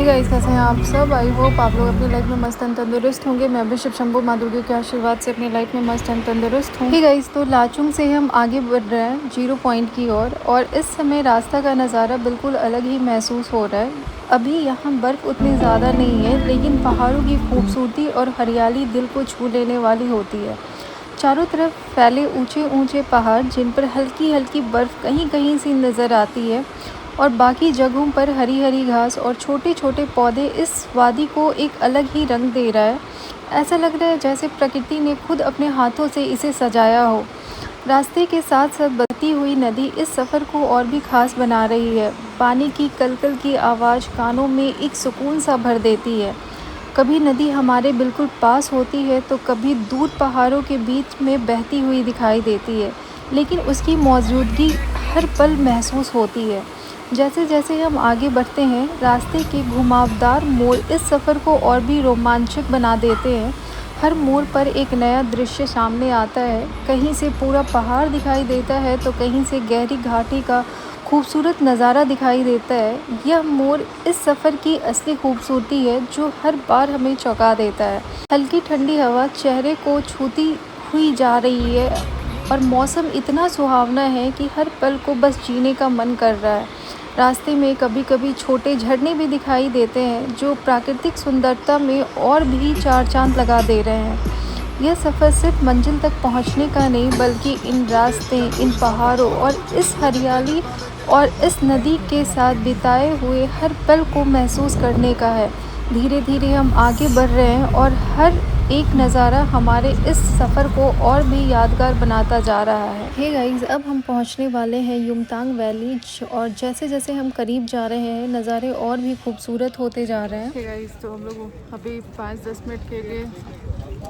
Hey guys, कैसे हैं आप सब। आई होप आप लोग अपनी लाइफ में मस्त एंड तंदुरुस्त होंगे। मैं भी शिव शंभू माँ दुर्गा के आशीर्वाद से अपनी लाइफ में मस्त एंड तंदुरुस्त हूँ। हे गाइस, तो लाचुंग से हम आगे बढ़ रहे हैं 0 पॉइंट की ओर और इस समय रास्ता का नज़ारा बिल्कुल अलग ही महसूस हो रहा है। अभी यहाँ बर्फ़ उतनी ज़्यादा नहीं है, लेकिन पहाड़ों की खूबसूरती और हरियाली दिल को छू लेने वाली होती है। चारों तरफ फैले ऊंचे ऊंचे पहाड़ जिन पर हल्की हल्की बर्फ़ कहीं कहीं सी नज़र आती है और बाकी जगहों पर हरी हरी घास और छोटे छोटे पौधे इस वादी को एक अलग ही रंग दे रहा है। ऐसा लग रहा है जैसे प्रकृति ने खुद अपने हाथों से इसे सजाया हो। रास्ते के साथ साथ बहती हुई नदी इस सफ़र को और भी खास बना रही है। पानी की कलकल की आवाज़ कानों में एक सुकून सा भर देती है। कभी नदी हमारे बिल्कुल पास होती है तो कभी दूर पहाड़ों के बीच में बहती हुई दिखाई देती है, लेकिन उसकी मौजूदगी हर पल महसूस होती है। जैसे जैसे हम आगे बढ़ते हैं, रास्ते के घुमावदार मोड़ इस सफ़र को और भी रोमांचक बना देते हैं। हर मोड़ पर एक नया दृश्य सामने आता है। कहीं से पूरा पहाड़ दिखाई देता है तो कहीं से गहरी घाटी का खूबसूरत नज़ारा दिखाई देता है। यह मोड़ इस सफ़र की असली खूबसूरती है जो हर बार हमें चौंका देता है। हल्की ठंडी हवा चेहरे को छूती हुई जा रही है और मौसम इतना सुहावना है कि हर पल को बस जीने का मन कर रहा है। रास्ते में कभी कभी छोटे झरने भी दिखाई देते हैं जो प्राकृतिक सुंदरता में और भी चार चांद लगा दे रहे हैं। यह सफ़र सिर्फ मंजिल तक पहुंचने का नहीं, बल्कि इन रास्ते, इन पहाड़ों और इस हरियाली और इस नदी के साथ बिताए हुए हर पल को महसूस करने का है। धीरे धीरे हम आगे बढ़ रहे हैं और हर एक नज़ारा हमारे इस सफ़र को और भी यादगार बनाता जा रहा है। हे गाइस, अब हम पहुंचने वाले हैं युमतांग वैली और जैसे जैसे हम करीब जा रहे हैं नज़ारे और भी खूबसूरत होते जा रहे हैं। हे गाइस, तो हम लोग अभी 5-10 मिनट के लिए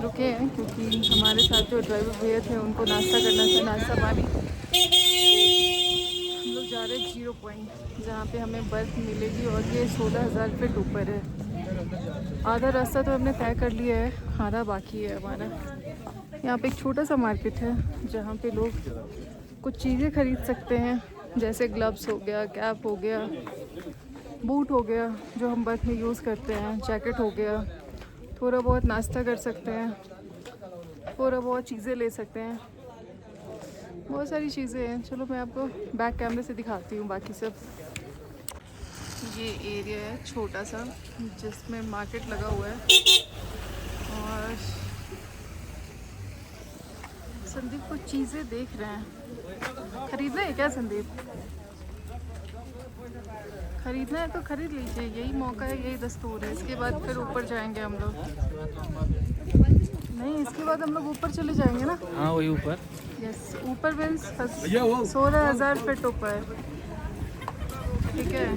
रुके हैं क्योंकि हमारे साथ जो ड्राइवर भैया थे उनको नाश्ता करना था, नाश्ता पानी। हम लोग जा रहे हैं 0 पॉइंट जहाँ पे हमें बर्फ़ मिलेगी और ये 16,000 फीट ऊपर है। आधा रास्ता तो हमने तय कर लिया है, आधा बाकी है हमारा। यहाँ पे एक छोटा सा मार्केट है जहाँ पे लोग कुछ चीज़ें खरीद सकते हैं, जैसे ग्लव्स हो गया, कैप हो गया, बूट हो गया जो हम बर्फ़ में यूज़ करते हैं, जैकेट हो गया। थोड़ा बहुत नाश्ता कर सकते हैं, थोड़ा बहुत चीज़ें ले सकते हैं, बहुत सारी चीज़ें हैं। चलो मैं आपको बैक कैमरे से दिखाती हूँ बाकी सब। ये एरिया है छोटा सा जिसमें मार्केट लगा हुआ है और संदीप कुछ चीज़ें देख रहे हैं। खरीदना है क्या संदीप? खरीदना है तो खरीद लीजिए, यही मौका है, यही दस्तूर है। इसके बाद फिर ऊपर जाएंगे हम लोग। नहीं, इसके बाद हम लोग ऊपर चले जाएंगे ना। हाँ, वही ऊपर। यस, ऊपर मीन्स 16,000 फीट ऊपर। ठीक है,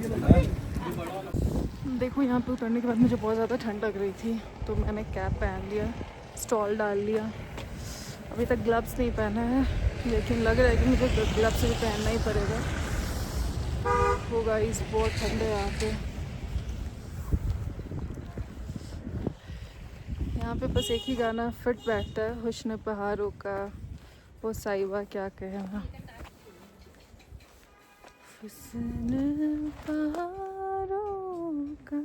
देखो यहाँ पे उतरने के बाद मुझे बहुत ज़्यादा ठंड लग रही थी तो मैंने कैप पहन लिया, स्टॉल डाल लिया। अभी तक ग्लव्स नहीं पहना है, लेकिन लग रहा है कि मुझे ग्लव्स भी पहनना ही पड़ेगा। वो गाइस, बहुत ठंड है यहाँ पे। यहाँ पे बस एक ही गाना फिट बैठता है, हुस्न पहाड़ों का वो साहिबा क्या कहना। हुस्न पहाड़ों का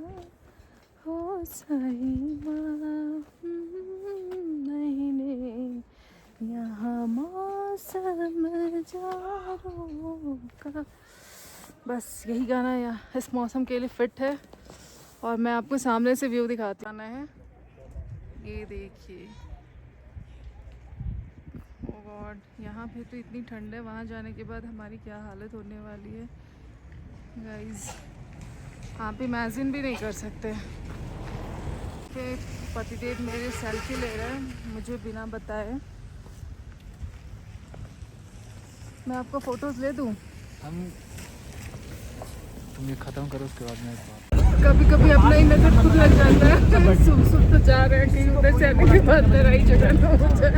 हो साहिबा, नहीं यहाँ मौसम जाड़ों का। बस यही गाना या इस मौसम के लिए फ़िट है। और मैं आपको सामने से व्यू दिखाती हूँ। है ये देखिए, ओह गॉड, यहाँ पे तो इतनी ठंड है, वहाँ जाने के बाद हमारी क्या हालत होने वाली है गाइस, आप इमेजिन भी नहीं कर सकते। कि पतिदेव मेरे सेल्फी ले रहे हैं मुझे बिना बताए। मैं आपको फ़ोटोज़ ले दूँ? तुम ये ख़त्म करो, उसके बाद मैं कभी कभी अपना ही नजर खुद लग जाता है। सुन तो जा रहे हैं कहीं उधर से आने के बाद लड़ाई झगड़ा ना हो जाए।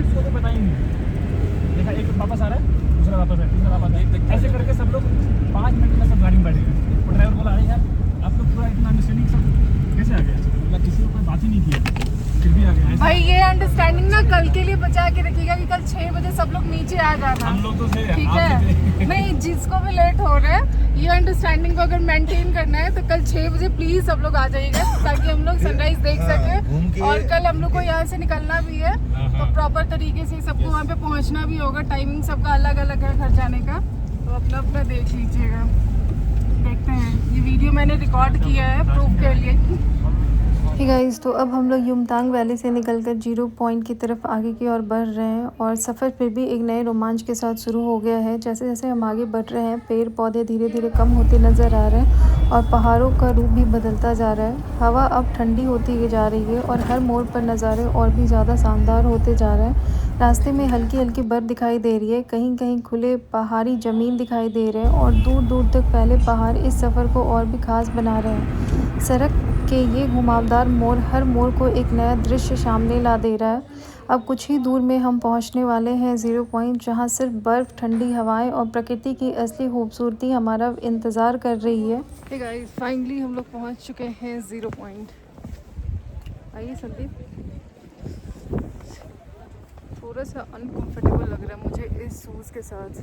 देखा, एक वापस आ रहा है, दूसरा वापस है, तीसरा वापस, ऐसे करके सब लोग 5 मिनट में सब गाड़ी में बैठ गए। वो ड्राइवर बोला, अरे यार आप लोग पूरा इतना अंडरस्टैंडिंग सब कैसे आ गया? मतलब किसी को कोई बात ही नहीं किया, फिर भी आ गया। भाई ये अंडरस्टैंडिंग ना कल के लिए बचा के रखिएगा कि कल 6 बजे सब लोग नीचे आ जाना। हम लोग तो थे, ठीक आप है, थे। नहीं जिसको भी लेट हो रहा है ये अंडरस्टैंडिंग को अगर मेंटेन करना है तो कल 6 बजे प्लीज सब लोग आ जाइएगा ताकि हम लोग सनराइज देख सके। और कल हम लोग को यहाँ से निकलना भी है तो प्रॉपर तरीके से सबको वहाँ पे पहुँचना भी होगा। टाइमिंग सबका अलग अलग है घर जाने का, तो अपना अपना देख लीजिएगा। देखते हैं, ये वीडियो मैंने रिकॉर्ड किया है प्रूफ के लिए। ठीक गाइस, तो अब हम लोग युमतांग वैली से निकलकर 0 पॉइंट की तरफ आगे की ओर बढ़ रहे हैं और सफ़र फिर भी एक नए रोमांच के साथ शुरू हो गया है। जैसे जैसे हम आगे बढ़ रहे हैं पेड़ पौधे धीरे धीरे कम होते नज़र आ रहे हैं और पहाड़ों का रूप भी बदलता जा रहा है। हवा अब ठंडी होती जा रही है और हर मोड़ पर नज़ारे और भी ज़्यादा शानदार होते जा रहे हैं। रास्ते में हल्की हल्की बर्फ़ दिखाई दे रही है, कहीं कहीं खुले पहाड़ी ज़मीन दिखाई दे रहे हैं और दूर दूर तक फैले पहाड़ इस सफ़र को और भी खास बना रहे हैं। सड़क के ये घुमावदार मोड़ हर मोड़ को एक नया दृश्य सामने ला दे रहा है। अब कुछ ही दूर में हम पहुंचने वाले हैं 0 पॉइंट, जहां सिर्फ बर्फ़, ठंडी हवाएं और प्रकृति की असली खूबसूरती हमारा इंतज़ार कर रही है। हे गाइस, फाइनली हम लोग पहुंच चुके हैं 0 पॉइंट। आइए संदीप। थोड़ा सा अनकंफर्टेबल लग रहा है मुझे इस शूज़ के साथ,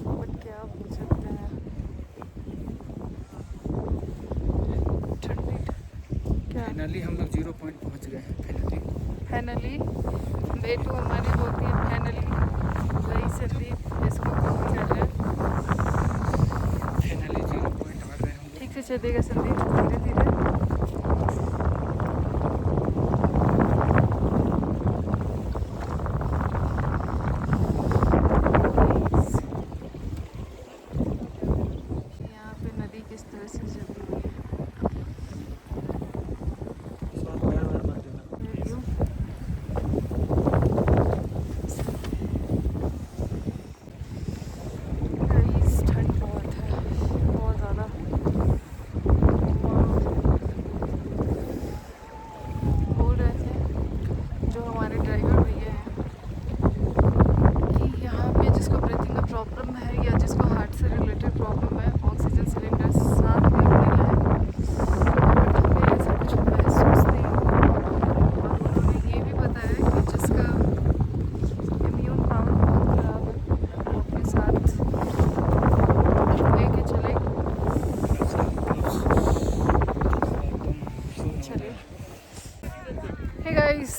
बट क्या बोल सकते हैं। फाइनली हम लोग 0 पॉइंट पहुंच गए हैं। फाइनली बेटू हमारी बोलती है फाइनली, वही संदीप इसको कॉपी कर रहे हैं। फाइनली 0 पॉइंट आ गए हम। ठीक से चलेगा संदीप, धीरे धीरे। यहाँ पे नदी किस तरह से जमी हुई है।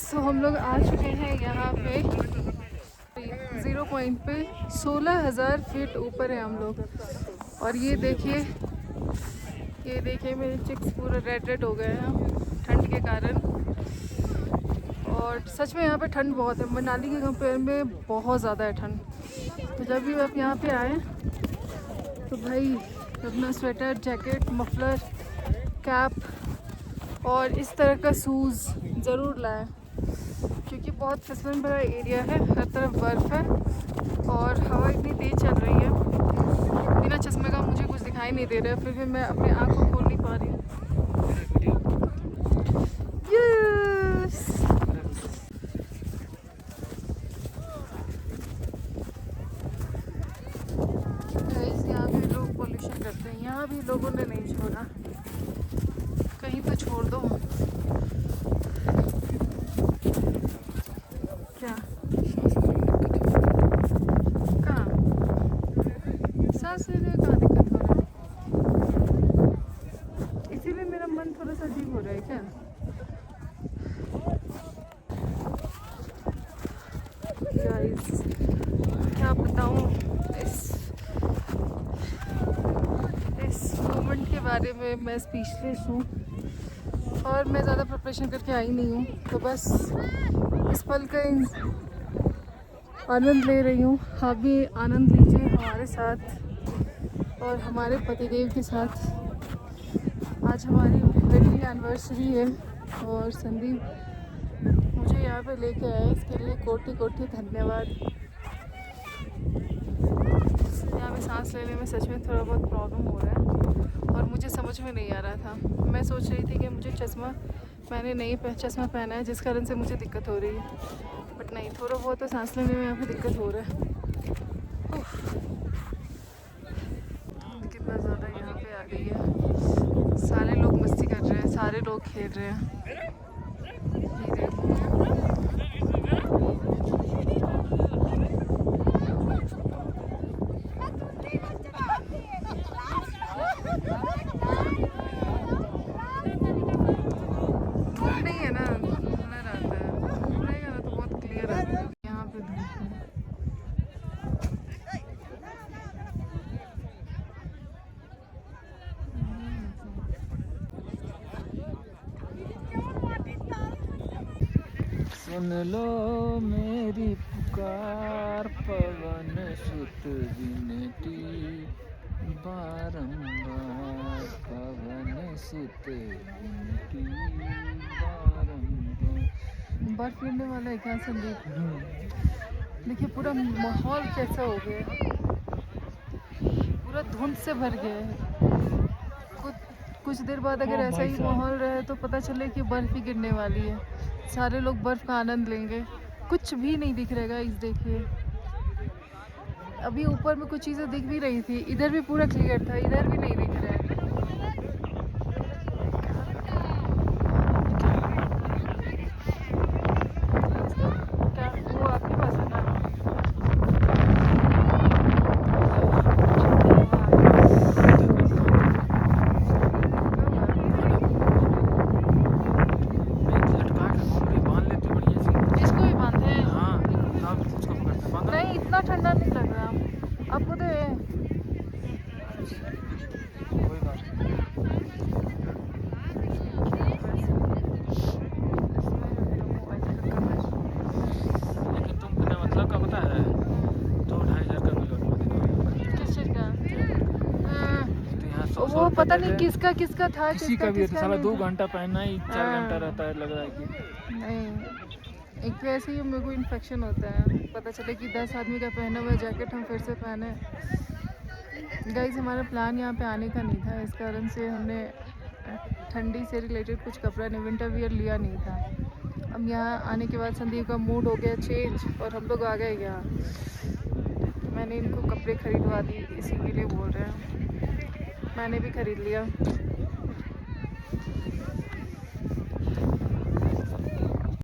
तो हम लोग आ चुके हैं यहाँ पे 0 पॉइंट पे। 16,000 फीट ऊपर है हम लोग। और ये देखिए मेरे चिक्स पूरे रेड हो गए हैं ठंड के कारण। और सच में यहाँ पे ठंड बहुत है, मनाली के कंपेयर में बहुत ज़्यादा है ठंड। तो जब भी आप यहाँ पे आए तो भाई अपना स्वेटर, जैकेट, मफलर, कैप और इस तरह का शूज़ ज़रूर लाएं, क्योंकि बहुत फिसलन भरा एरिया है, हर तरफ बर्फ़ है और हवा इतनी तेज़ चल रही है। बिना चश्मे का मुझे कुछ दिखाई नहीं दे रहा है, फिर भी मैं अपने आँख को खोल नहीं पा रही हूँ। यस, यहाँ भी लोग पोल्यूशन करते हैं, यहाँ भी लोगों ने नहीं छोड़ा, कहीं तो छोड़ दो। क्या कहाँ सांस लेने में कहाँ दिक्कत हो रहा है, इसीलिए मेरा मन थोड़ा सा अजीब हो रहा है क्या। गाइस क्या बताऊँ इस मोमेंट के बारे में, मैं स्पीचलेस हूँ और मैं ज़्यादा प्रिपरेशन करके आई नहीं हूँ, तो बस इस पल का आनंद ले रही हूँ। आप भी आनंद लीजिए हमारे साथ और हमारे पतिदेव के साथ। आज हमारी वेडिंग एनिवर्सरी है और संदीप मुझे यहाँ पे लेके आए, इसके लिए कोटि कोटि धन्यवाद। यहाँ पे सांस लेने में सच में थोड़ा बहुत प्रॉब्लम हो रहा है और मुझे समझ में नहीं आ रहा था। मैं सोच रही थी कि मुझे चश्मा पहना है जिस कारण से मुझे दिक्कत हो रही है, बट नहीं, थोड़ा बहुत तो सांस लेने में यहाँ पे दिक्कत हो रहा है। कितना ज़्यादा यहाँ पे आ गई है, सारे लोग मस्ती कर रहे हैं, सारे लोग खेल रहे हैं। ये नहीं है ना, ब्लर आता है, रहेगा ना तो बहुत क्लियर आता है। यहाँ पे धूप है। सुन लो मेरी पुकार पवन सुत विनती बारंबार पवन सुत विनती बारंबार। बर्फ गिरने वाला है क्या संदीप? देखिए पूरा माहौल कैसा हो गया है, पूरा धुंध से भर गया है। कुछ देर बाद अगर ऐसा ही माहौल रहे तो पता चले कि बर्फ ही गिरने वाली है, सारे लोग बर्फ का आनंद लेंगे। कुछ भी नहीं दिख रहेगा। इस देखिए अभी ऊपर में कुछ चीज़ें दिख भी रही थी, इधर भी पूरा क्लियर था, इधर भी नहीं दिख रहा है। क्या वो आपके पास है ना? इसको भी बांधे हैं? नहीं इतना ठंडा नहीं लग रहा, आपको तो है। किस चीज़ का? वो पता नहीं किसका किसका था, किसी का भी किसका साला नहीं 2 था। घंटा पहनना ही 4 घंटा रहता है, लग रहा है कि नहीं, एक तो ऐसे ही मेरे को इन्फेक्शन होता है, पता चले कि 10 आदमी का पहना हुआ जैकेट हम फिर से पहने। गाइस हमारा प्लान यहाँ पे आने का नहीं था, इस कारण से हमने ठंडी से रिलेटेड कुछ कपड़ा नहीं, विंटर वियर लिया नहीं था। अब यहाँ आने के बाद संदीप का मूड हो गया चेंज और हम लोग आ गए यहाँ। मैंने इनको कपड़े खरीदवा दी, इसी के लिए बोल रहे हैं। मैंने भी खरीद लिया।